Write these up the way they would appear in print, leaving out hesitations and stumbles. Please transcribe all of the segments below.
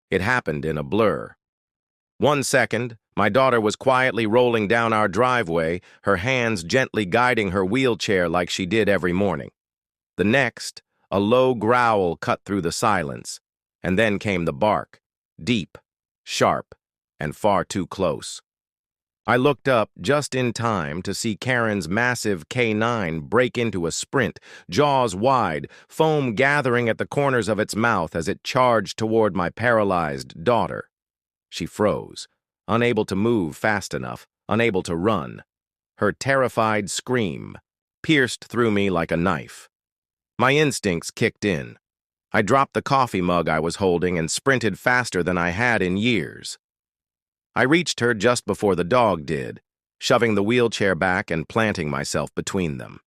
It happened in a blur. 1 second, my daughter was quietly rolling down our driveway, her hands gently guiding her wheelchair like she did every morning. The next, a low growl cut through the silence, and then came the bark, deep, sharp, and far too close. I looked up just in time to see Karen's massive K9 break into a sprint, jaws wide, foam gathering at the corners of its mouth as it charged toward my paralyzed daughter. She froze, unable to move fast enough, unable to run. Her terrified scream pierced through me like a knife. My instincts kicked in. I dropped the coffee mug I was holding and sprinted faster than I had in years. I reached her just before the dog did, shoving the wheelchair back and planting myself between them.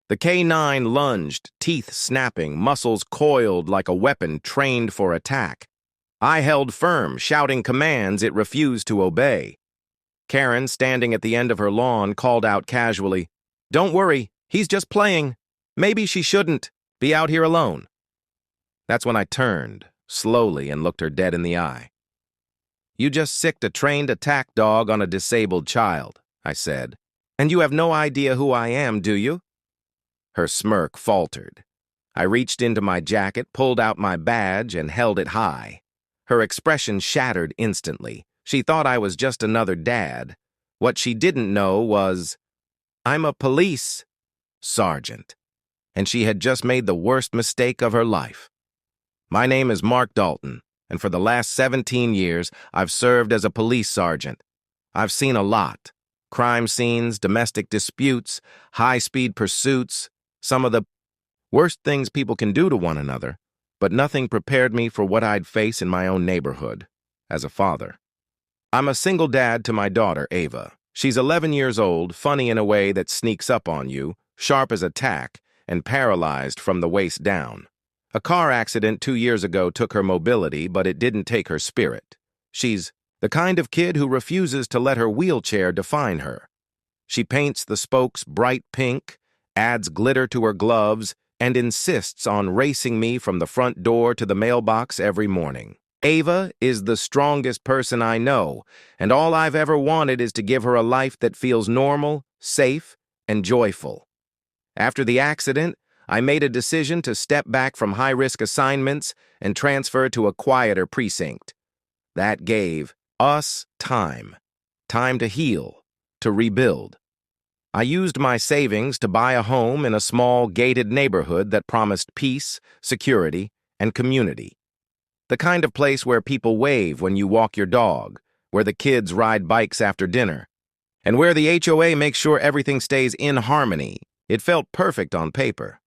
The K9 lunged, teeth snapping, muscles coiled like a weapon trained for attack. I held firm, shouting commands it refused to obey. Karen, standing at the end of her lawn, called out casually, "Don't worry, he's just playing. Maybe she shouldn't be out here alone." That's when I turned, slowly, and looked her dead in the eye. "You just sicked a trained attack dog on a disabled child," I said. "And you have no idea who I am, do you?" Her smirk faltered. I reached into my jacket, pulled out my badge, and held it high. Her expression shattered instantly. She thought I was just another dad. What she didn't know was, I'm a police sergeant. And she had just made the worst mistake of her life. My name is Mark Dalton, and for the last 17 years, I've served as a police sergeant. I've seen a lot. Crime scenes, domestic disputes, high-speed pursuits, some of the worst things people can do to one another, but nothing prepared me for what I'd face in my own neighborhood as a father. I'm a single dad to my daughter, Ava. She's 11 years old, funny in a way that sneaks up on you, sharp as a tack, and paralyzed from the waist down. A car accident 2 years ago took her mobility, but it didn't take her spirit. She's the kind of kid who refuses to let her wheelchair define her. She paints the spokes bright pink, adds glitter to her gloves, and insists on racing me from the front door to the mailbox every morning. Ava is the strongest person I know, and all I've ever wanted is to give her a life that feels normal, safe, and joyful. After the accident, I made a decision to step back from high-risk assignments and transfer to a quieter precinct. That gave us time to heal, to rebuild. I used my savings to buy a home in a small, gated neighborhood that promised peace, security, and community. The kind of place where people wave when you walk your dog, where the kids ride bikes after dinner, and where the HOA makes sure everything stays in harmony. It felt perfect on paper.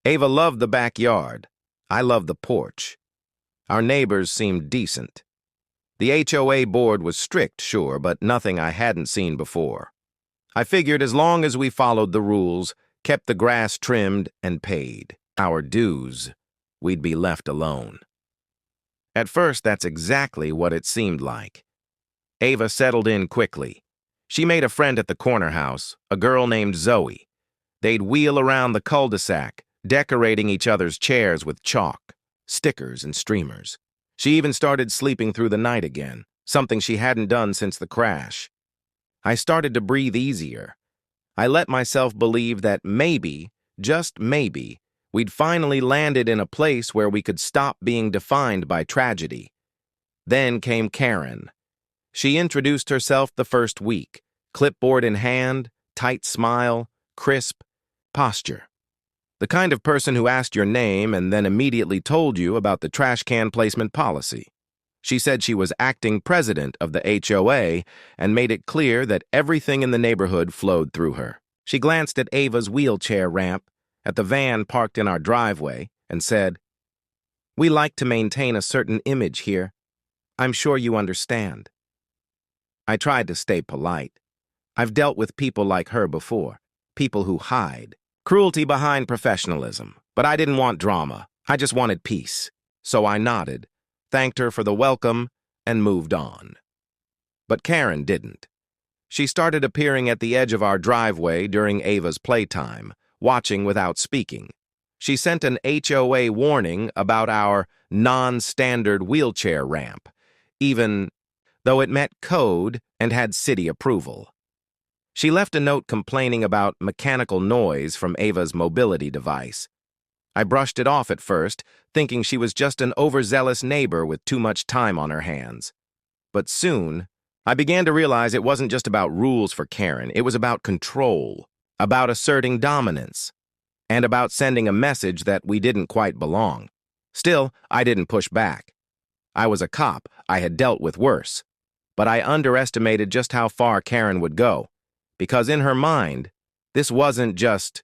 Ava loved the backyard. I loved the porch. Our neighbors seemed decent. The HOA board was strict, sure, but nothing I hadn't seen before. I figured as long as we followed the rules, kept the grass trimmed, and paid our dues, we'd be left alone. At first, that's exactly what it seemed like. Ava settled in quickly. She made a friend at the corner house, a girl named Zoe. They'd wheel around the cul-de-sac, decorating each other's chairs with chalk, stickers, and streamers. She even started sleeping through the night again, something she hadn't done since the crash. I started to breathe easier. I let myself believe that maybe, just maybe, we'd finally landed in a place where we could stop being defined by tragedy. Then came Karen. She introduced herself the first week, clipboard in hand, tight smile, crisp posture. The kind of person who asked your name and then immediately told you about the trash can placement policy. She said she was acting president of the HOA and made it clear that everything in the neighborhood flowed through her. She glanced at Ava's wheelchair ramp, at the van parked in our driveway, and said, "We like to maintain a certain image here. I'm sure you understand." I tried to stay polite. I've dealt with people like her before, people who hide. Cruelty behind professionalism. But I didn't want drama. I just wanted peace. So I nodded, thanked her for the welcome, and moved on. But Karen didn't. She started appearing at the edge of our driveway during Ava's playtime, watching without speaking. She sent an HOA warning about our non-standard wheelchair ramp, even though it met code and had city approval. She left a note complaining about mechanical noise from Ava's mobility device. I brushed it off at first, thinking she was just an overzealous neighbor with too much time on her hands. But soon, I began to realize it wasn't just about rules for Karen, it was about control, about asserting dominance, and about sending a message that we didn't quite belong. Still, I didn't push back. I was a cop, I had dealt with worse. But I underestimated just how far Karen would go, because in her mind, this wasn't just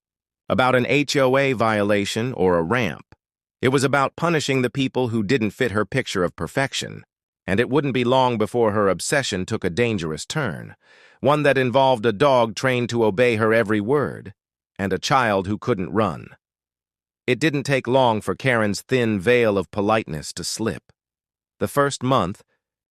about an HOA violation or a ramp. It was about punishing the people who didn't fit her picture of perfection. And it wouldn't be long before her obsession took a dangerous turn, one that involved a dog trained to obey her every word, and a child who couldn't run. It didn't take long for Karen's thin veil of politeness to slip. The first month,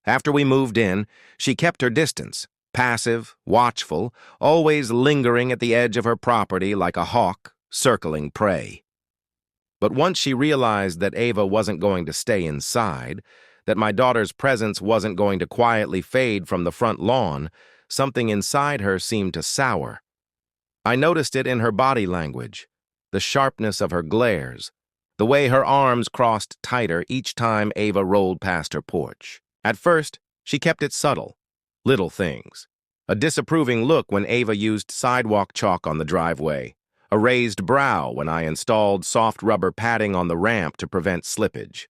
after we moved in, she kept her distance, passive, watchful, always lingering at the edge of her property like a hawk circling prey. But once she realized that Ava wasn't going to stay inside, that my daughter's presence wasn't going to quietly fade from the front lawn, something inside her seemed to sour. I noticed it in her body language, the sharpness of her glares, the way her arms crossed tighter each time Ava rolled past her porch. At first, she kept it subtle, little things. A disapproving look when Ava used sidewalk chalk on the driveway, a raised brow when I installed soft rubber padding on the ramp to prevent slippage.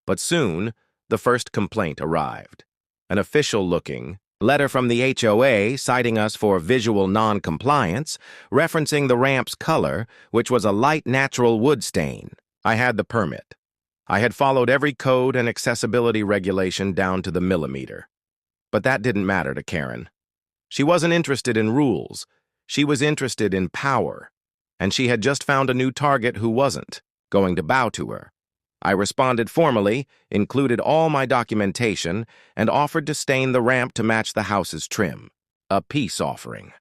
But soon, the first complaint arrived. An official-looking letter from the HOA citing us for visual non-compliance, referencing the ramp's color, which was a light natural wood stain. I had the permit. I had followed every code and accessibility regulation down to the millimeter. But that didn't matter to Karen. She wasn't interested in rules. She was interested in power. And she had just found a new target who wasn't going to bow to her. I responded formally, included all my documentation, and offered to stain the ramp to match the house's trim. A peace offering.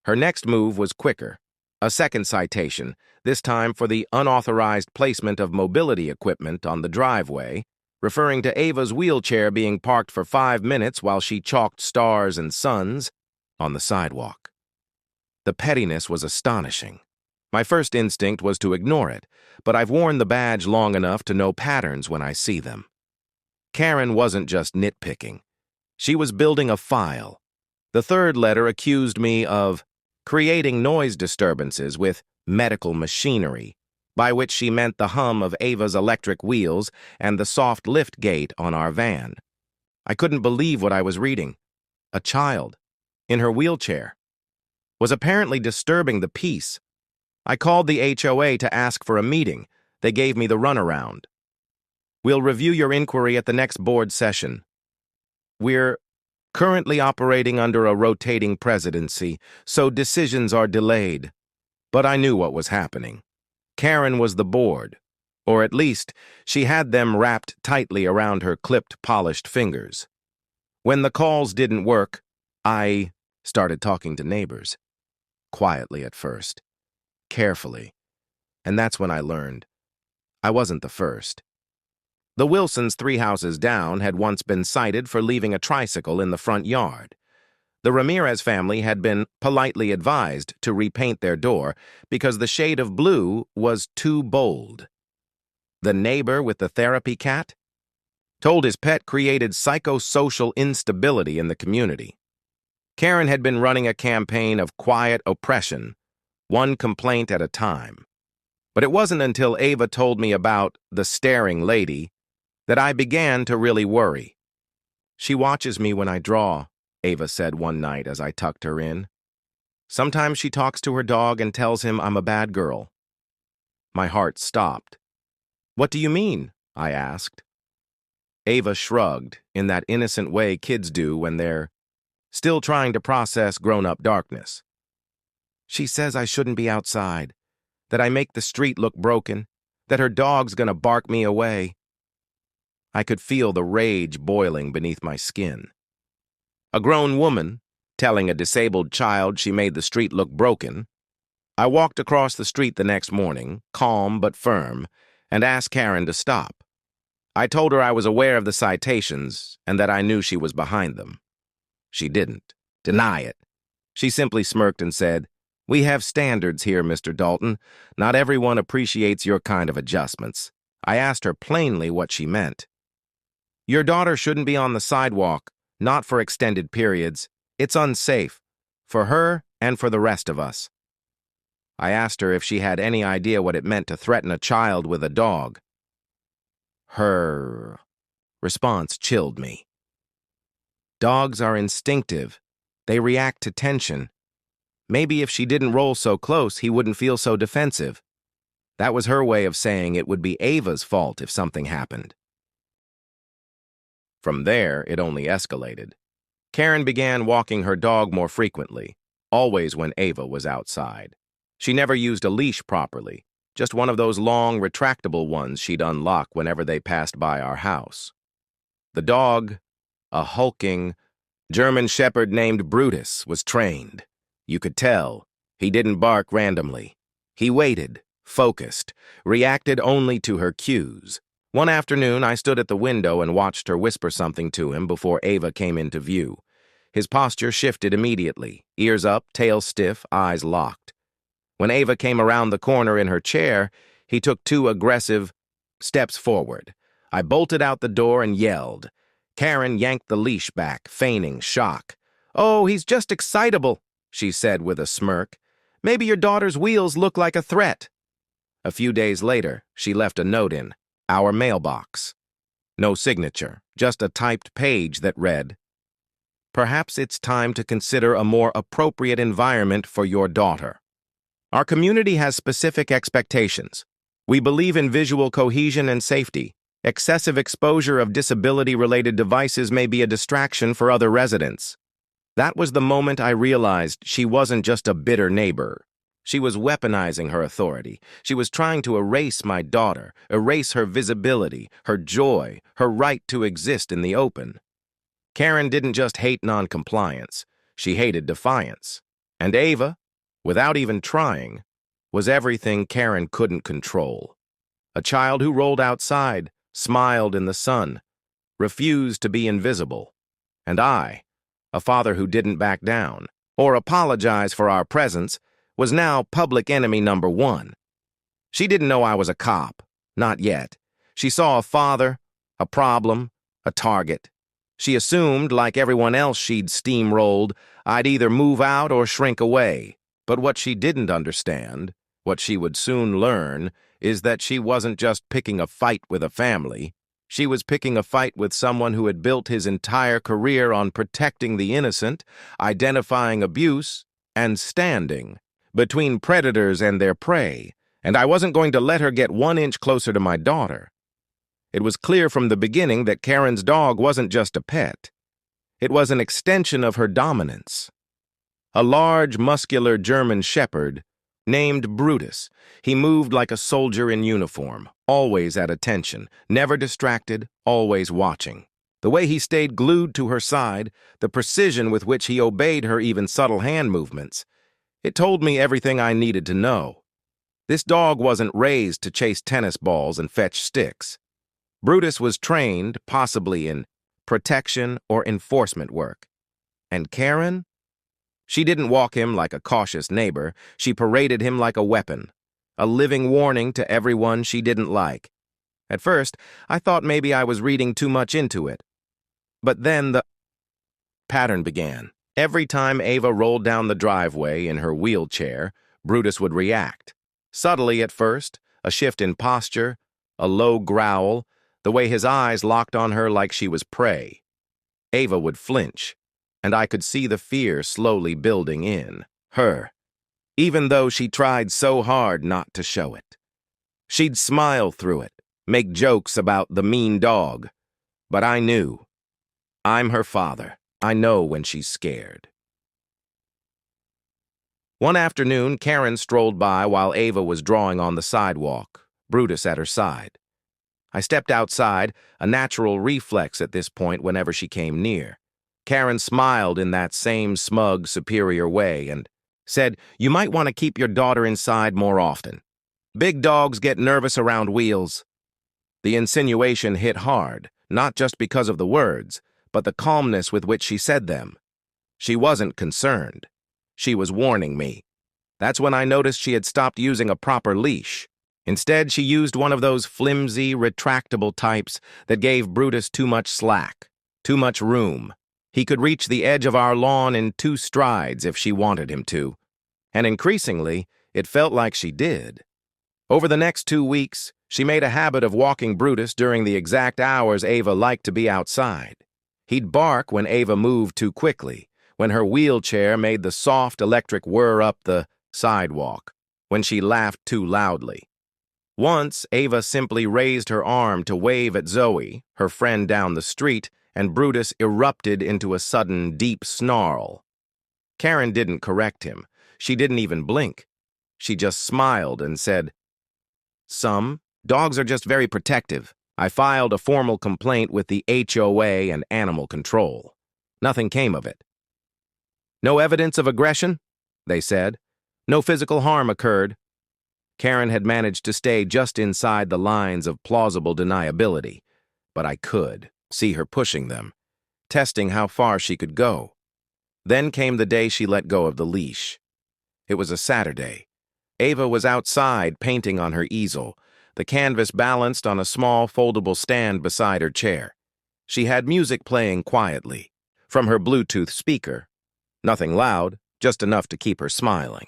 Her next move was quicker. A second citation, this time for the unauthorized placement of mobility equipment on the driveway, referring to Ava's wheelchair being parked for 5 minutes while she chalked stars and suns on the sidewalk. The pettiness was astonishing. My first instinct was to ignore it, but I've worn the badge long enough to know patterns when I see them. Karen wasn't just nitpicking. She was building a file. The third letter accused me of creating noise disturbances with medical machinery, by which she meant the hum of Ava's electric wheels and the soft lift gate on our van. I couldn't believe what I was reading. A child, in her wheelchair, was apparently disturbing the peace. I called the HOA to ask for a meeting. They gave me the runaround. We'll review your inquiry at the next board session. We're currently operating under a rotating presidency, so decisions are delayed. But I knew what was happening. Karen was the board, or at least she had them wrapped tightly around her clipped, polished fingers. When the calls didn't work, I started talking to neighbors. Quietly at first. Carefully. And that's when I learned. I wasn't the first. The Wilsons 3 houses down had once been cited for leaving a tricycle in the front yard. The Ramirez family had been politely advised to repaint their door because the shade of blue was too bold. The neighbor with the therapy cat told his pet created psychosocial instability in the community. Karen had been running a campaign of quiet oppression, one complaint at a time. But it wasn't until Ava told me about the staring lady that I began to really worry. She watches me when I draw, Ava said one night as I tucked her in. Sometimes she talks to her dog and tells him I'm a bad girl. My heart stopped. What do you mean? I asked. Ava shrugged in that innocent way kids do when they're still trying to process grown-up darkness. She says I shouldn't be outside, that I make the street look broken, that her dog's gonna bark me away. I could feel the rage boiling beneath my skin. A grown woman telling a disabled child she made the street look broken. I walked across the street the next morning, calm but firm, and asked Karen to stop. I told her I was aware of the citations and that I knew she was behind them. She didn't deny it. She simply smirked and said, "We have standards here, Mr. Dalton. Not everyone appreciates your kind of adjustments." I asked her plainly what she meant. "Your daughter shouldn't be on the sidewalk, not for extended periods. It's unsafe, for her and for the rest of us." I asked her if she had any idea what it meant to threaten a child with a dog. Her response chilled me. Dogs are instinctive. They react to tension. Maybe if she didn't roll so close, he wouldn't feel so defensive. That was her way of saying it would be Ava's fault if something happened. From there, it only escalated. Karen began walking her dog more frequently, always when Ava was outside. She never used a leash properly, just one of those long, retractable ones she'd unlock whenever they passed by our house. The dog, a hulking German shepherd named Brutus, was trained. You could tell. He didn't bark randomly. He waited, focused, reacted only to her cues. One afternoon, I stood at the window and watched her whisper something to him before Ava came into view. His posture shifted immediately, ears up, tail stiff, eyes locked. When Ava came around the corner in her chair, he took 2 aggressive steps forward. I bolted out the door and yelled. Karen yanked the leash back, feigning shock. "Oh, he's just excitable," she said with a smirk. "Maybe your daughter's wheels look like a threat." A few days later, she left a note in our mailbox. No signature, just a typed page that read, "Perhaps it's time to consider a more appropriate environment for your daughter. Our community has specific expectations. We believe in visual cohesion and safety. Excessive exposure of disability-related devices may be a distraction for other residents." That was the moment I realized she wasn't just a bitter neighbor. She was weaponizing her authority. She was trying to erase my daughter, erase her visibility, her joy, her right to exist in the open. Karen didn't just hate noncompliance. She hated defiance. And Ava, without even trying, was everything Karen couldn't control. A child who rolled outside, smiled in the sun, refused to be invisible. And I, a father who didn't back down or apologize for our presence, was now public enemy number 1. She didn't know I was a cop, not yet. She saw a father, a problem, a target. She assumed, like everyone else she'd steamrolled, I'd either move out or shrink away. But what she didn't understand, what she would soon learn, is that she wasn't just picking a fight with a family. She was picking a fight with someone who had built his entire career on protecting the innocent, identifying abuse, and standing between predators and their prey, and I wasn't going to let her get 1 inch closer to my daughter. It was clear from the beginning that Karen's dog wasn't just a pet. It was an extension of her dominance. A large, muscular German shepherd named Brutus. He moved like a soldier in uniform, always at attention, never distracted, always watching. The way he stayed glued to her side, the precision with which he obeyed her even subtle hand movements, it told me everything I needed to know. This dog wasn't raised to chase tennis balls and fetch sticks. Brutus was trained, possibly in protection or enforcement work. And Karen? She didn't walk him like a cautious neighbor. She paraded him like a weapon, a living warning to everyone she didn't like. At first, I thought maybe I was reading too much into it. But then the pattern began. Every time Ava rolled down the driveway in her wheelchair, Brutus would react. Subtly at first, a shift in posture, a low growl, the way his eyes locked on her like she was prey. Ava would flinch, and I could see the fear slowly building in her, even though she tried so hard not to show it. She'd smile through it, make jokes about the mean dog, but I knew. I'm her father. I know when she's scared. One afternoon, Karen strolled by while Ava was drawing on the sidewalk, Brutus at her side. I stepped outside, a natural reflex at this point whenever she came near. Karen smiled in that same smug, superior way and said, "You might want to keep your daughter inside more often. Big dogs get nervous around wheels." The insinuation hit hard, not just because of the words, but the calmness with which she said them. She wasn't concerned. She was warning me. That's when I noticed she had stopped using a proper leash. Instead, she used one of those flimsy, retractable types that gave Brutus too much slack, too much room. He could reach the edge of our lawn in 2 strides if she wanted him to. And increasingly, it felt like she did. Over the next 2 weeks, she made a habit of walking Brutus during the exact hours Ava liked to be outside. He'd bark when Ava moved too quickly, when her wheelchair made the soft electric whir up the sidewalk, when she laughed too loudly. Once, Ava simply raised her arm to wave at Zoe, her friend down the street, and Brutus erupted into a sudden, deep snarl. Karen didn't correct him. She didn't even blink. She just smiled and said, "Some dogs are just very protective. I filed a formal complaint with the HOA and animal control. Nothing came of it." "No evidence of aggression?" they said. "No physical harm occurred." Karen had managed to stay just inside the lines of plausible deniability, but I could see her pushing them, testing how far she could go. Then came the day she let go of the leash. It was a Saturday. Ava was outside painting on her easel, the canvas balanced on a small foldable stand beside her chair. She had music playing quietly, from her Bluetooth speaker. Nothing loud, just enough to keep her smiling.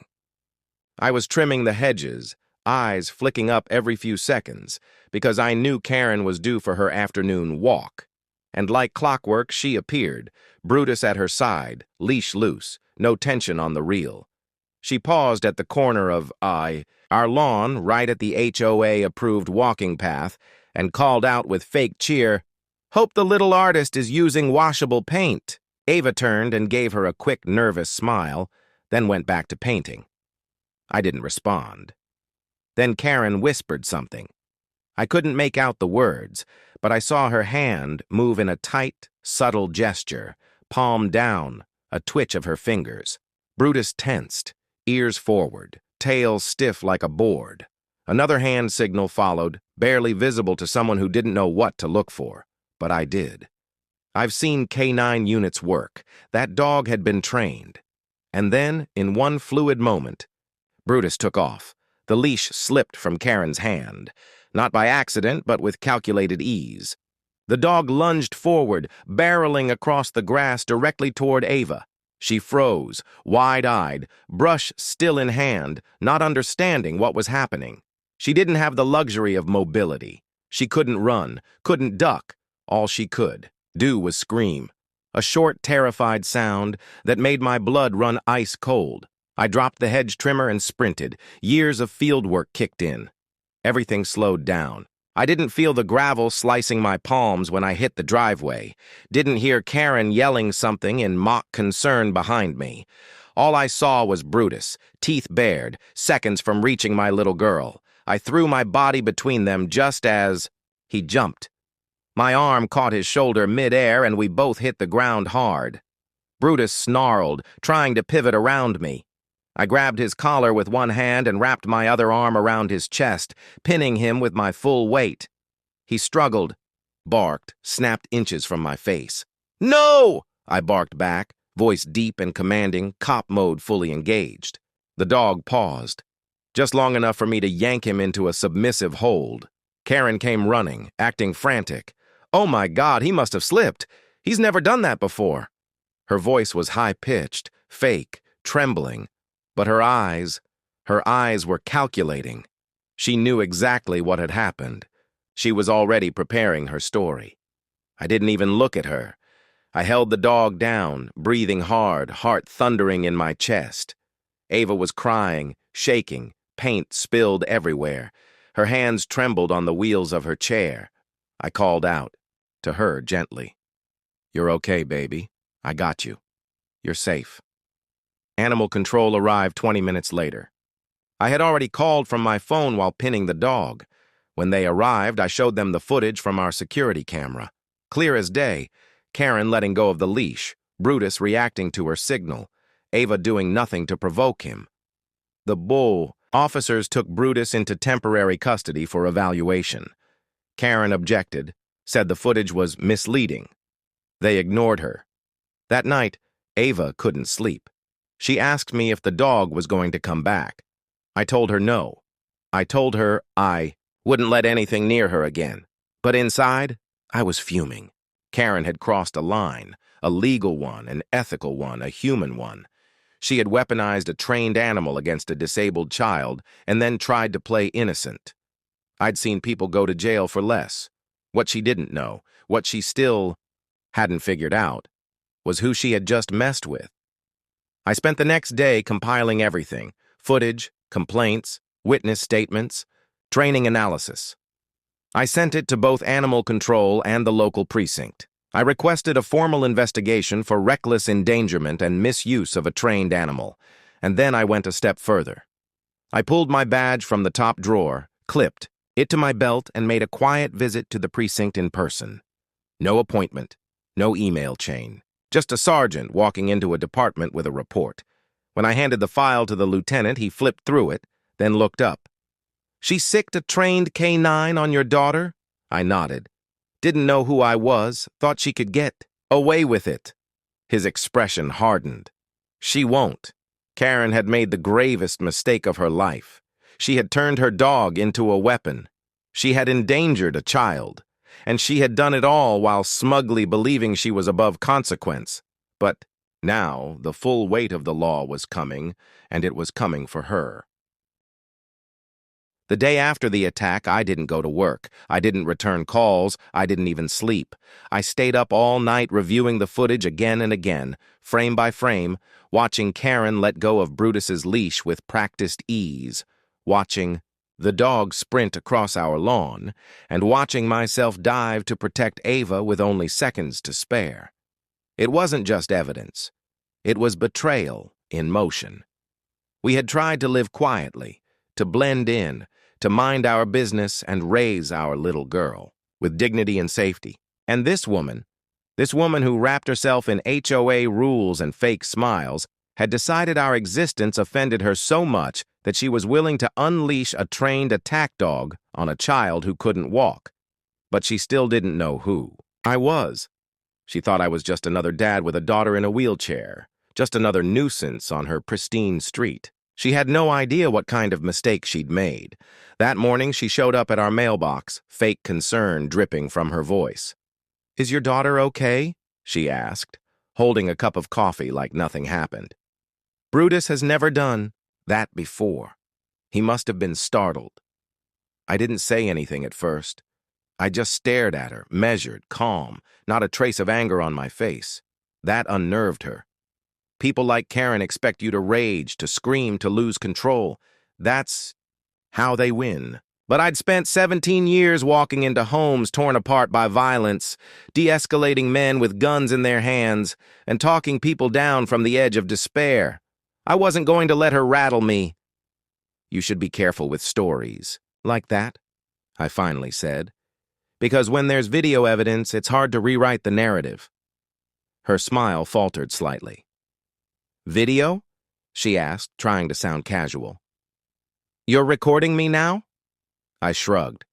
I was trimming the hedges, eyes flicking up every few seconds, because I knew Karen was due for her afternoon walk. And like clockwork, she appeared, Brutus at her side, leash loose, no tension on the reel. She paused at the corner of our lawn, right at the HOA-approved walking path, and called out with fake cheer, "Hope the little artist is using washable paint." Ava turned and gave her a quick, nervous smile, then went back to painting. I didn't respond. Then Karen whispered something. I couldn't make out the words, but I saw her hand move in a tight, subtle gesture, palm down, a twitch of her fingers. Brutus tensed, ears forward, tail stiff like a board. Another hand signal followed, barely visible to someone who didn't know what to look for, but I did. I've seen K9 units work. That dog had been trained. And then, in one fluid moment, Brutus took off. The leash slipped from Karen's hand, not by accident, but with calculated ease. The dog lunged forward, barreling across the grass directly toward Ava. She froze, wide-eyed, brush still in hand, not understanding what was happening. She didn't have the luxury of mobility. She couldn't run, couldn't duck. All she could do was scream. A short, terrified sound that made my blood run ice cold. I dropped the hedge trimmer and sprinted. Years of field work kicked in. Everything slowed down. I didn't feel the gravel slicing my palms when I hit the driveway. Didn't hear Karen yelling something in mock concern behind me. All I saw was Brutus, teeth bared, seconds from reaching my little girl. I threw my body between them just as he jumped. My arm caught his shoulder mid-air and we both hit the ground hard. Brutus snarled, trying to pivot around me. I grabbed his collar with one hand and wrapped my other arm around his chest, pinning him with my full weight. He struggled, barked, snapped inches from my face. "No!" I barked back, voice deep and commanding, cop mode fully engaged. The dog paused, just long enough for me to yank him into a submissive hold. Karen came running, acting frantic. "Oh my God, he must have slipped. He's never done that before." Her voice was high-pitched, fake, trembling. But her eyes were calculating. She knew exactly what had happened. She was already preparing her story. I didn't even look at her. I held the dog down, breathing hard, heart thundering in my chest. Ava was crying, shaking, paint spilled everywhere. Her hands trembled on the wheels of her chair. I called out, to her gently. "You're okay, baby. I got you. You're safe." Animal control arrived 20 minutes later. I had already called from my phone while pinning the dog. When they arrived, I showed them the footage from our security camera. Clear as day, Karen letting go of the leash, Brutus reacting to her signal, Ava doing nothing to provoke him. The bull officers took Brutus into temporary custody for evaluation. Karen objected, said the footage was misleading. They ignored her. That night, Ava couldn't sleep. She asked me if the dog was going to come back. I told her no. I told her I wouldn't let anything near her again. But inside, I was fuming. Karen had crossed a line, a legal one, an ethical one, a human one. She had weaponized a trained animal against a disabled child and then tried to play innocent. I'd seen people go to jail for less. What she didn't know, what she still hadn't figured out, was who she had just messed with. I spent the next day compiling everything: footage, complaints, witness statements, training analysis. I sent it to both animal control and the local precinct. I requested a formal investigation for reckless endangerment and misuse of a trained animal, and then I went a step further. I pulled my badge from the top drawer, clipped it to my belt, and made a quiet visit to the precinct in person. No appointment, no email chain, just a sergeant walking into a department with a report. When I handed the file to the lieutenant, he flipped through it, then looked up. "She sicked a trained K9 on your daughter?" I nodded. Didn't know who I was, thought she could get away with it. His expression hardened. She won't. Karen had made the gravest mistake of her life. She had turned her dog into a weapon. She had endangered a child. And she had done it all while smugly believing she was above consequence. But now the full weight of the law was coming, and it was coming for her. The day after the attack, I didn't go to work. I didn't return calls. I didn't even sleep. I stayed up all night reviewing the footage again and again, frame by frame, watching Karen let go of Brutus's leash with practiced ease, watching the dog sprint across our lawn, and watching myself dive to protect Ava with only seconds to spare. It wasn't just evidence. It was betrayal in motion. We had tried to live quietly, to blend in, to mind our business and raise our little girl with dignity and safety. And this woman who wrapped herself in HOA rules and fake smiles, had decided our existence offended her so much that she was willing to unleash a trained attack dog on a child who couldn't walk. But she still didn't know who I was. She thought I was just another dad with a daughter in a wheelchair, just another nuisance on her pristine street. She had no idea what kind of mistake she'd made. That morning, she showed up at our mailbox, fake concern dripping from her voice. "Is your daughter okay?" she asked, holding a cup of coffee like nothing happened. Brutus has never done that before. He must have been startled. I didn't say anything at first. I just stared at her, measured, calm, not a trace of anger on my face. That unnerved her. People like Karen expect you to rage, to scream, to lose control. That's how they win. But I'd spent 17 years walking into homes torn apart by violence, de-escalating men with guns in their hands, and talking people down from the edge of despair. I wasn't going to let her rattle me. "You should be careful with stories like that," I finally said. "Because when there's video evidence, it's hard to rewrite the narrative." Her smile faltered slightly. "Video?" she asked, trying to sound casual. "You're recording me now?" I shrugged.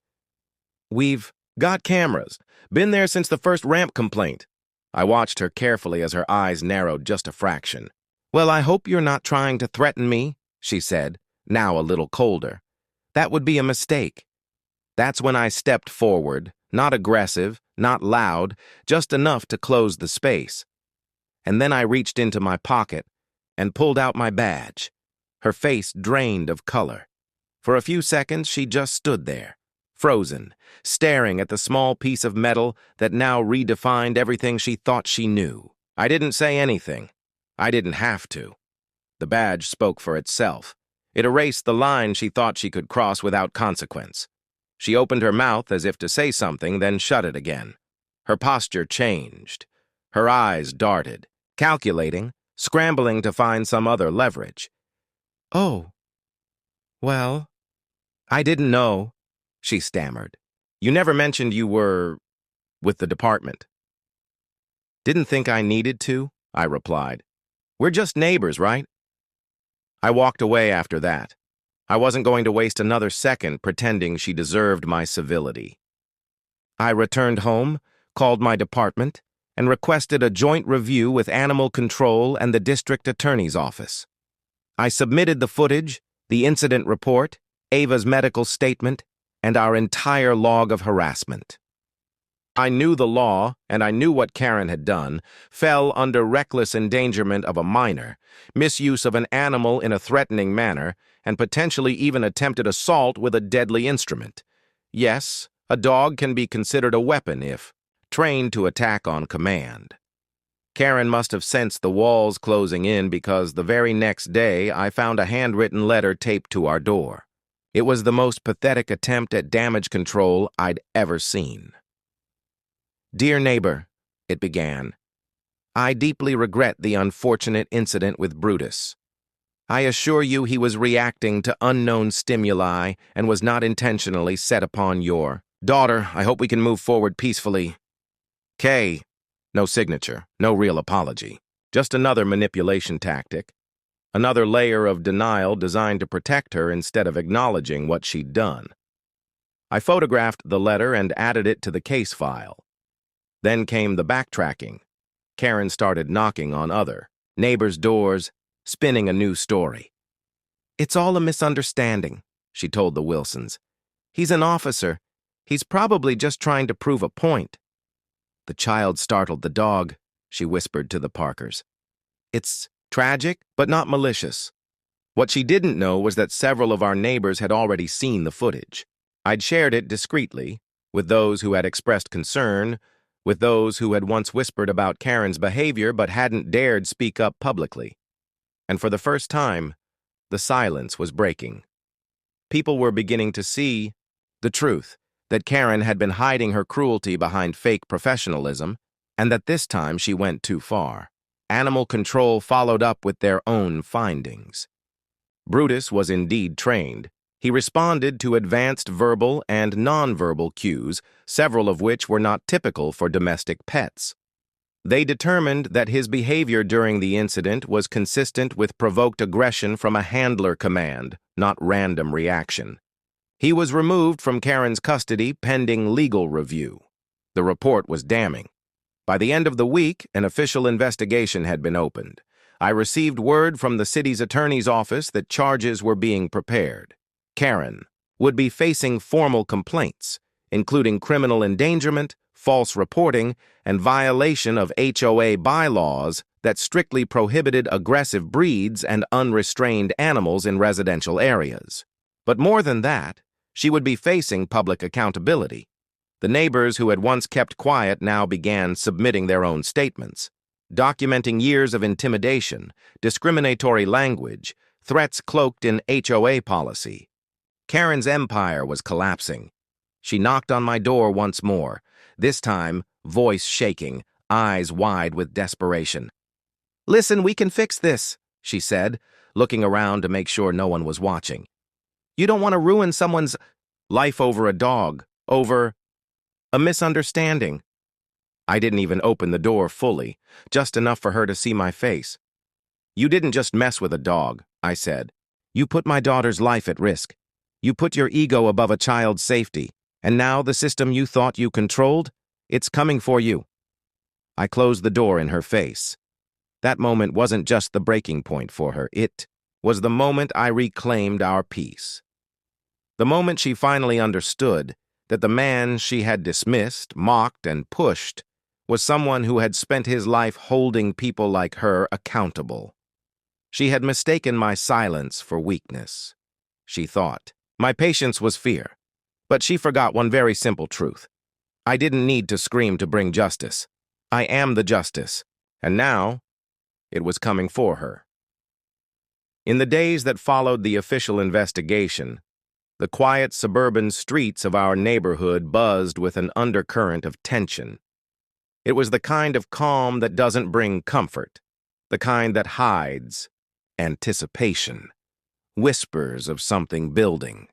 "We've got cameras. Been there since the first ramp complaint." I watched her carefully as her eyes narrowed just a fraction. "Well, I hope you're not trying to threaten me," she said, now a little colder. "That would be a mistake." That's when I stepped forward, not aggressive, not loud, just enough to close the space. And then I reached into my pocket and pulled out my badge. Her face drained of color. For a few seconds, she just stood there, frozen, staring at the small piece of metal that now redefined everything she thought she knew. I didn't say anything. I didn't have to. The badge spoke for itself. It erased the line she thought she could cross without consequence. She opened her mouth as if to say something, then shut it again. Her posture changed. Her eyes darted, calculating, scrambling to find some other leverage. "Oh, well, I didn't know," she stammered. "You never mentioned you were with the department." "Didn't think I needed to," I replied. "We're just neighbors, right?" I walked away after that. I wasn't going to waste another second pretending she deserved my civility. I returned home, called my department, and requested a joint review with Animal Control and the District Attorney's Office. I submitted the footage, the incident report, Ava's medical statement, and our entire log of harassment. I knew the law, and I knew what Karen had done, fell under reckless endangerment of a minor, misuse of an animal in a threatening manner, and potentially even attempted assault with a deadly instrument. Yes, a dog can be considered a weapon if trained to attack on command. Karen must have sensed the walls closing in because the very next day I found a handwritten letter taped to our door. It was the most pathetic attempt at damage control I'd ever seen. "Dear neighbor," it began, "I deeply regret the unfortunate incident with Brutus. I assure you he was reacting to unknown stimuli and was not intentionally set upon your daughter. I hope we can move forward peacefully. K." No signature, no real apology. Just another manipulation tactic. Another layer of denial designed to protect her instead of acknowledging what she'd done. I photographed the letter and added it to the case file. Then came the backtracking. Karen started knocking on other neighbors' doors, spinning a new story. "It's all a misunderstanding," she told the Wilsons. "He's an officer. He's probably just trying to prove a point." "The child startled the dog," she whispered to the Parkers. "It's tragic, but not malicious." What she didn't know was that several of our neighbors had already seen the footage. I'd shared it discreetly, with those who had expressed concern, with those who had once whispered about Karen's behavior but hadn't dared speak up publicly. And for the first time, the silence was breaking. People were beginning to see the truth, that Karen had been hiding her cruelty behind fake professionalism, and that this time she went too far. Animal Control followed up with their own findings. Brutus was indeed trained. He responded to advanced verbal and nonverbal cues, several of which were not typical for domestic pets. They determined that his behavior during the incident was consistent with provoked aggression from a handler command, not random reaction. He was removed from Karen's custody pending legal review. The report was damning. By the end of the week, an official investigation had been opened. I received word from the city's attorney's office that charges were being prepared. Karen would be facing formal complaints, including criminal endangerment, false reporting, and violation of HOA bylaws that strictly prohibited aggressive breeds and unrestrained animals in residential areas. But more than that, she would be facing public accountability. The neighbors who had once kept quiet now began submitting their own statements, documenting years of intimidation, discriminatory language, threats cloaked in HOA policy. Karen's empire was collapsing. She knocked on my door once more, this time voice shaking, eyes wide with desperation. "Listen, we can fix this," she said, looking around to make sure no one was watching. "You don't want to ruin someone's life over a dog, over a misunderstanding." I didn't even open the door fully, just enough for her to see my face. "You didn't just mess with a dog," I said. "You put my daughter's life at risk. You put your ego above a child's safety, and now the system you thought you controlled, it's coming for you." I closed the door in her face. That moment wasn't just the breaking point for her. It was the moment I reclaimed our peace. The moment she finally understood that the man she had dismissed, mocked, and pushed was someone who had spent his life holding people like her accountable. She had mistaken my silence for weakness. She thought my patience was fear, but she forgot one very simple truth. I didn't need to scream to bring justice. I am the justice, and now it was coming for her. In the days that followed the official investigation, the quiet suburban streets of our neighborhood buzzed with an undercurrent of tension. It was the kind of calm that doesn't bring comfort, the kind that hides anticipation, whispers of something building.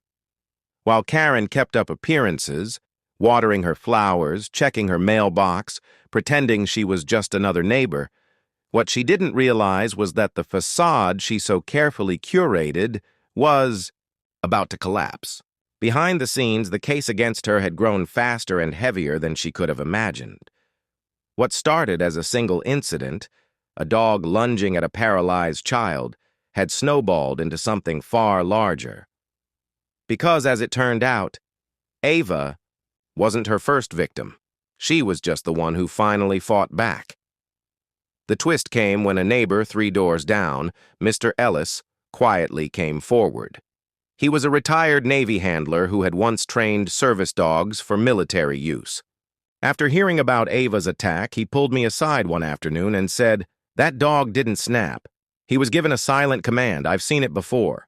While Karen kept up appearances, watering her flowers, checking her mailbox, pretending she was just another neighbor, what she didn't realize was that the facade she so carefully curated was about to collapse. Behind the scenes, the case against her had grown faster and heavier than she could have imagined. What started as a single incident, a dog lunging at a paralyzed child, had snowballed into something far larger. Because, as it turned out, Ava wasn't her first victim. She was just the one who finally fought back. The twist came when a neighbor 3 doors down, Mr. Ellis, quietly came forward. He was a retired Navy handler who had once trained service dogs for military use. After hearing about Ava's attack, he pulled me aside one afternoon and said, "That dog didn't snap. He was given a silent command. I've seen it before."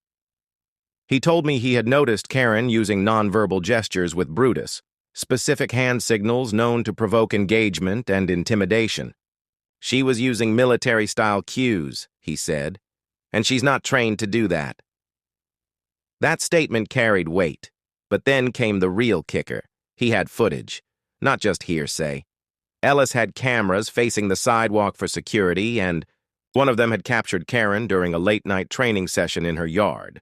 He told me he had noticed Karen using nonverbal gestures with Brutus, specific hand signals known to provoke engagement and intimidation. "She was using military-style cues," he said, "and she's not trained to do that." That statement carried weight, but then came the real kicker. He had footage, not just hearsay. Ellis had cameras facing the sidewalk for security, and one of them had captured Karen during a late-night training session in her yard.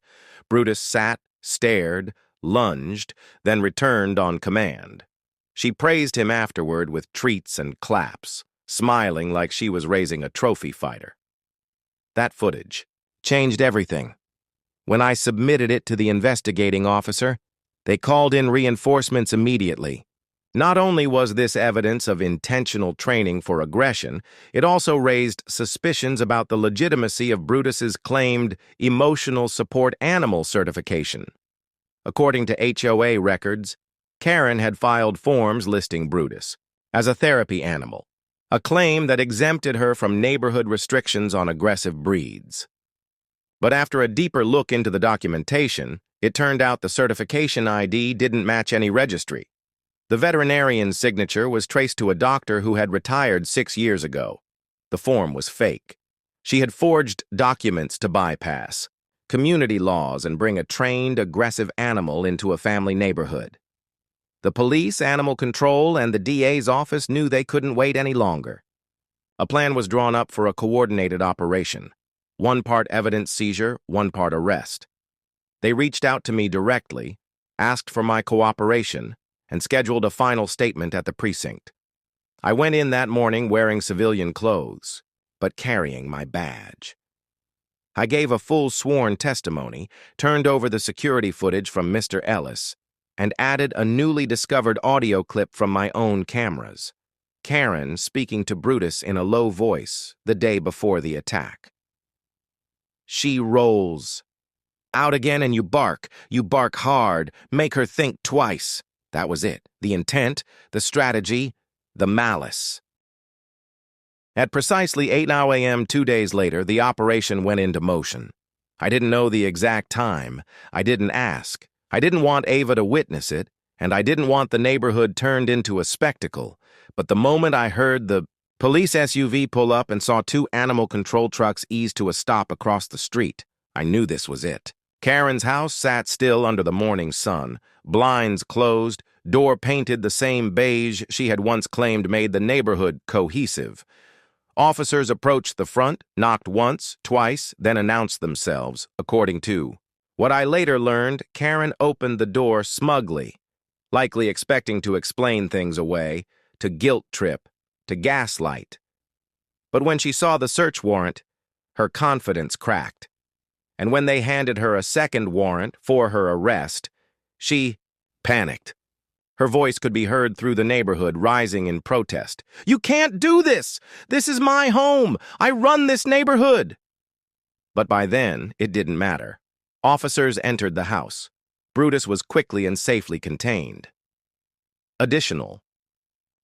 Brutus sat, stared, lunged, then returned on command. She praised him afterward with treats and claps, smiling like she was raising a trophy fighter. That footage changed everything. When I submitted it to the investigating officer, they called in reinforcements immediately. Not only was this evidence of intentional training for aggression, it also raised suspicions about the legitimacy of Brutus's claimed emotional support animal certification. According to HOA records, Karen had filed forms listing Brutus as a therapy animal, a claim that exempted her from neighborhood restrictions on aggressive breeds. But after a deeper look into the documentation, it turned out the certification ID didn't match any registry. The veterinarian's signature was traced to a doctor who had retired 6 years ago. The form was fake. She had forged documents to bypass community laws and bring a trained, aggressive animal into a family neighborhood. The police, animal control, and the DA's office knew they couldn't wait any longer. A plan was drawn up for a coordinated operation. 1 part evidence seizure, 1 part arrest. They reached out to me directly, asked for my cooperation, and scheduled a final statement at the precinct. I went in that morning wearing civilian clothes, but carrying my badge. I gave a full sworn testimony, turned over the security footage from Mr. Ellis, and added a newly discovered audio clip from my own cameras. Karen speaking to Brutus in a low voice the day before the attack. "She rolls. Out again and you bark hard, make her think twice." That was it. The intent, the strategy, the malice. At precisely 8 a.m. 2 days later, the operation went into motion. I didn't know the exact time. I didn't ask. I didn't want Ava to witness it, and I didn't want the neighborhood turned into a spectacle. But the moment I heard the police SUV pull up and saw 2 animal control trucks ease to a stop across the street, I knew this was it. Karen's house sat still under the morning sun, blinds closed, door painted the same beige she had once claimed made the neighborhood cohesive. Officers approached the front, knocked once, twice, then announced themselves, according to what I later learned. Karen opened the door smugly, likely expecting to explain things away, to guilt trip, to gaslight. But when she saw the search warrant, her confidence cracked. And when they handed her a second warrant for her arrest, she panicked. Her voice could be heard through the neighborhood, rising in protest. "You can't do this! This is my home! I run this neighborhood!" But by then, it didn't matter. Officers entered the house. Brutus was quickly and safely contained. Additional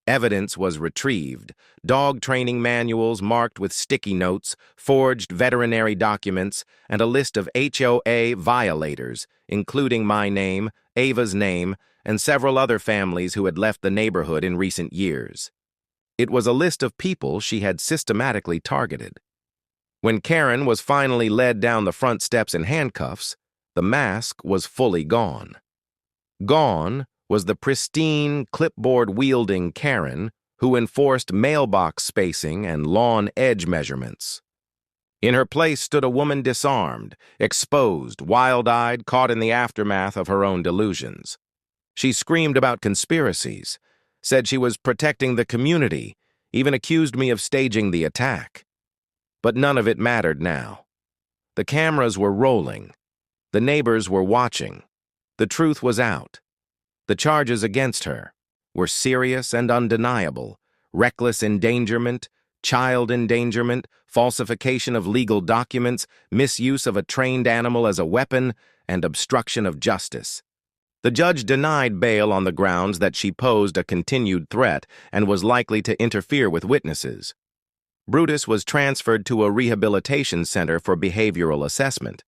evidence was retrieved: dog training manuals marked with sticky notes, forged veterinary documents, and a list of HOA violators, including my name, Ava's name, and several other families who had left the neighborhood in recent years. It was a list of people she had systematically targeted. When Karen was finally led down the front steps in handcuffs, the mask was fully gone. Gone was the pristine, clipboard-wielding Karen who enforced mailbox spacing and lawn edge measurements. In her place stood a woman disarmed, exposed, wild-eyed, caught in the aftermath of her own delusions. She screamed about conspiracies, said she was protecting the community, even accused me of staging the attack. But none of it mattered now. The cameras were rolling. The neighbors were watching. The truth was out. The charges against her were serious and undeniable: reckless endangerment, child endangerment, falsification of legal documents, misuse of a trained animal as a weapon, and obstruction of justice. The judge denied bail on the grounds that she posed a continued threat and was likely to interfere with witnesses. Brutus was transferred to a rehabilitation center for behavioral assessment.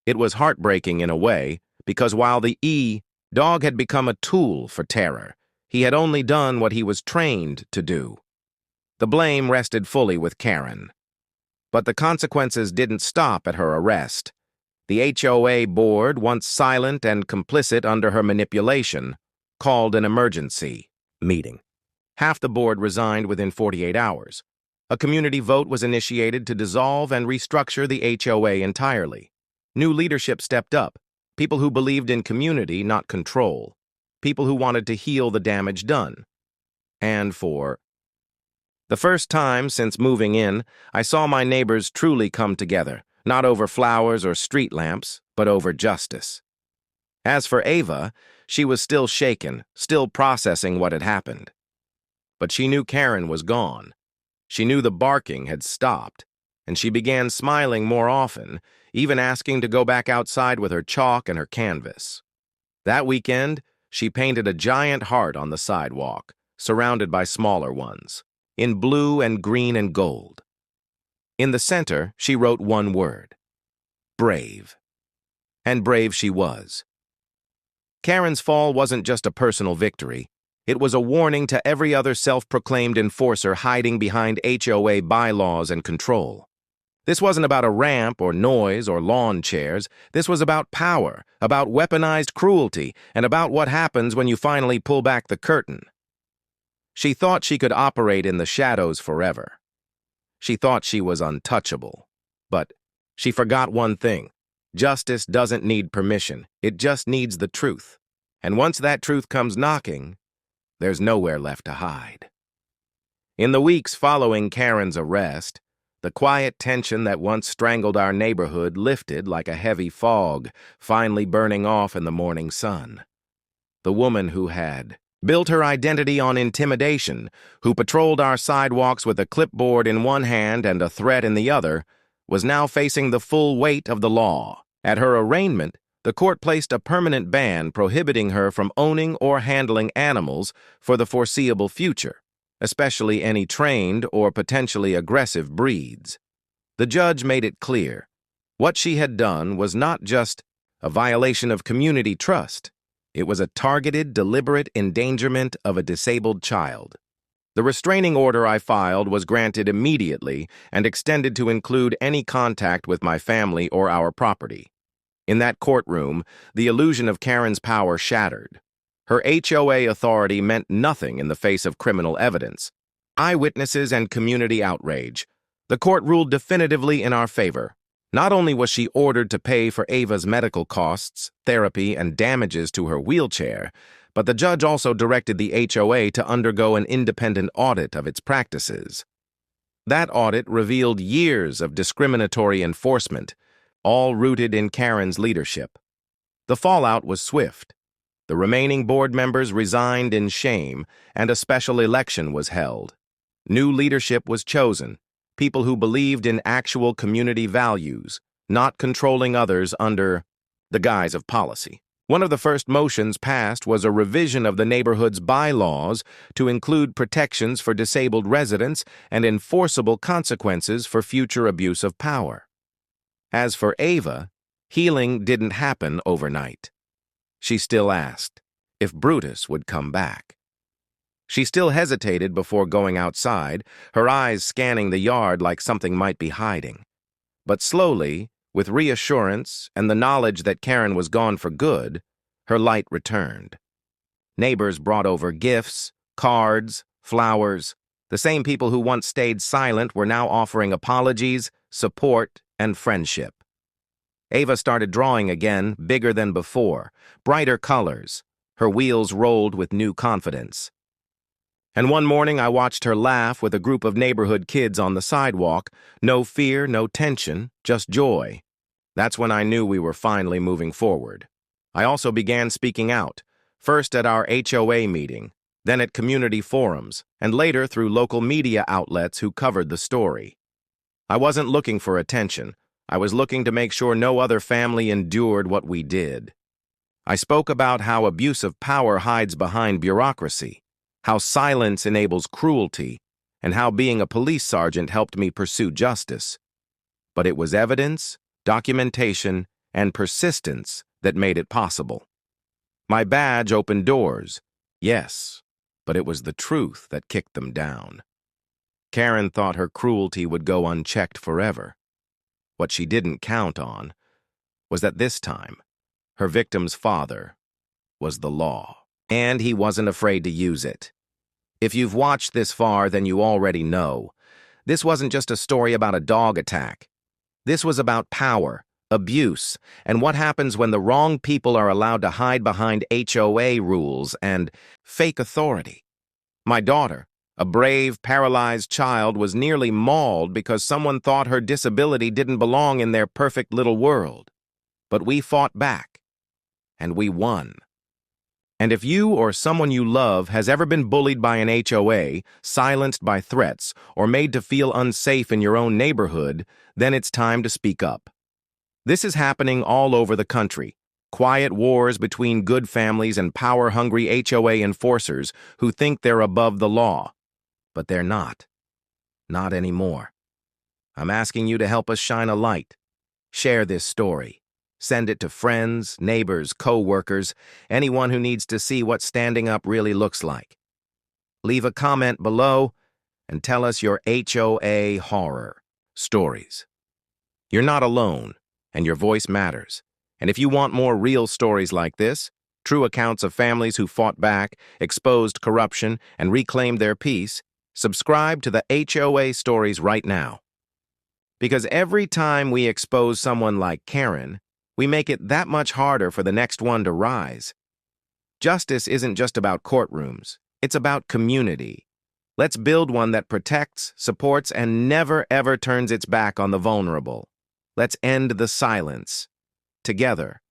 It was heartbreaking in a way, because while the dog had become a tool for terror, he had only done what he was trained to do. The blame rested fully with Karen. But the consequences didn't stop at her arrest. The HOA board, once silent and complicit under her manipulation, called an emergency meeting. Half the board resigned within 48 hours. A community vote was initiated to dissolve and restructure the HOA entirely. New leadership stepped up, people who believed in community, not control, people who wanted to heal the damage done. And for the first time since moving in, I saw my neighbors truly come together, not over flowers or street lamps, but over justice. As for Ava, she was still shaken, still processing what had happened. But she knew Karen was gone. She knew the barking had stopped, and she began smiling more often, even asking to go back outside with her chalk and her canvas. That weekend, she painted a giant heart on the sidewalk, surrounded by smaller ones, in blue and green and gold. In the center, she wrote one word: brave. And brave she was. Karen's fall wasn't just a personal victory. It was a warning to every other self-proclaimed enforcer hiding behind HOA bylaws and control. This wasn't about a ramp or noise or lawn chairs. This was about power, about weaponized cruelty, and about what happens when you finally pull back the curtain. She thought she could operate in the shadows forever. She thought she was untouchable. But she forgot one thing: justice doesn't need permission. It just needs the truth. And once that truth comes knocking, there's nowhere left to hide. In the weeks following Karen's arrest, the quiet tension that once strangled our neighborhood lifted like a heavy fog, finally burning off in the morning sun. The woman who had built her identity on intimidation, who patrolled our sidewalks with a clipboard in one hand and a threat in the other, was now facing the full weight of the law. At her arraignment, the court placed a permanent ban prohibiting her from owning or handling animals for the foreseeable future, especially any trained or potentially aggressive breeds. The judge made it clear: what she had done was not just a violation of community trust. It was a targeted, deliberate endangerment of a disabled child. The restraining order I filed was granted immediately and extended to include any contact with my family or our property. In that courtroom, the illusion of Karen's power shattered. Her HOA authority meant nothing in the face of criminal evidence. Eyewitnesses and community outrage. The court ruled definitively in our favor. Not only was she ordered to pay for Ava's medical costs, therapy, and damages to her wheelchair, but the judge also directed the HOA to undergo an independent audit of its practices. That audit revealed years of discriminatory enforcement, all rooted in Karen's leadership. The fallout was swift. The remaining board members resigned in shame, and a special election was held. New leadership was chosen, people who believed in actual community values, not controlling others under the guise of policy. One of the first motions passed was a revision of the neighborhood's bylaws to include protections for disabled residents and enforceable consequences for future abuse of power. As for Ava, healing didn't happen overnight. She still asked if Brutus would come back. She still hesitated before going outside, her eyes scanning the yard like something might be hiding. But slowly, with reassurance and the knowledge that Karen was gone for good, her light returned. Neighbors brought over gifts, cards, flowers. The same people who once stayed silent were now offering apologies, support, and friendship. Ava started drawing again, bigger than before, brighter colors. Her wheels rolled with new confidence. And one morning I watched her laugh with a group of neighborhood kids on the sidewalk. No fear, no tension, just joy. That's when I knew we were finally moving forward. I also began speaking out, first at our HOA meeting, then at community forums, and later through local media outlets who covered the story. I wasn't looking for attention. I was looking to make sure no other family endured what we did. I spoke about how abuse of power hides behind bureaucracy, how silence enables cruelty, and how being a police sergeant helped me pursue justice. But it was evidence, documentation, and persistence that made it possible. My badge opened doors, yes, but it was the truth that kicked them down. Karen thought her cruelty would go unchecked forever. What she didn't count on was that this time, her victim's father was the law, and he wasn't afraid to use it. If you've watched this far, then you already know. This wasn't just a story about a dog attack. This was about power, abuse, and what happens when the wrong people are allowed to hide behind HOA rules and fake authority. My daughter, a brave, paralyzed child, was nearly mauled because someone thought her disability didn't belong in their perfect little world. But we fought back, and we won. And if you or someone you love has ever been bullied by an HOA, silenced by threats, or made to feel unsafe in your own neighborhood, then it's time to speak up. This is happening all over the country. Quiet wars between good families and power-hungry HOA enforcers who think they're above the law. But they're not. Not anymore. I'm asking you to help us shine a light. Share this story. Send it to friends, neighbors, co-workers, anyone who needs to see what standing up really looks like. Leave a comment below and tell us your HOA horror stories. You're not alone, and your voice matters. And if you want more real stories like this, true accounts of families who fought back, exposed corruption, and reclaimed their peace, subscribe to the HOA Stories right now. Because every time we expose someone like Karen, we make it that much harder for the next one to rise. Justice isn't just about courtrooms. It's about community. Let's build one that protects, supports, and never ever turns its back on the vulnerable. Let's end the silence. Together.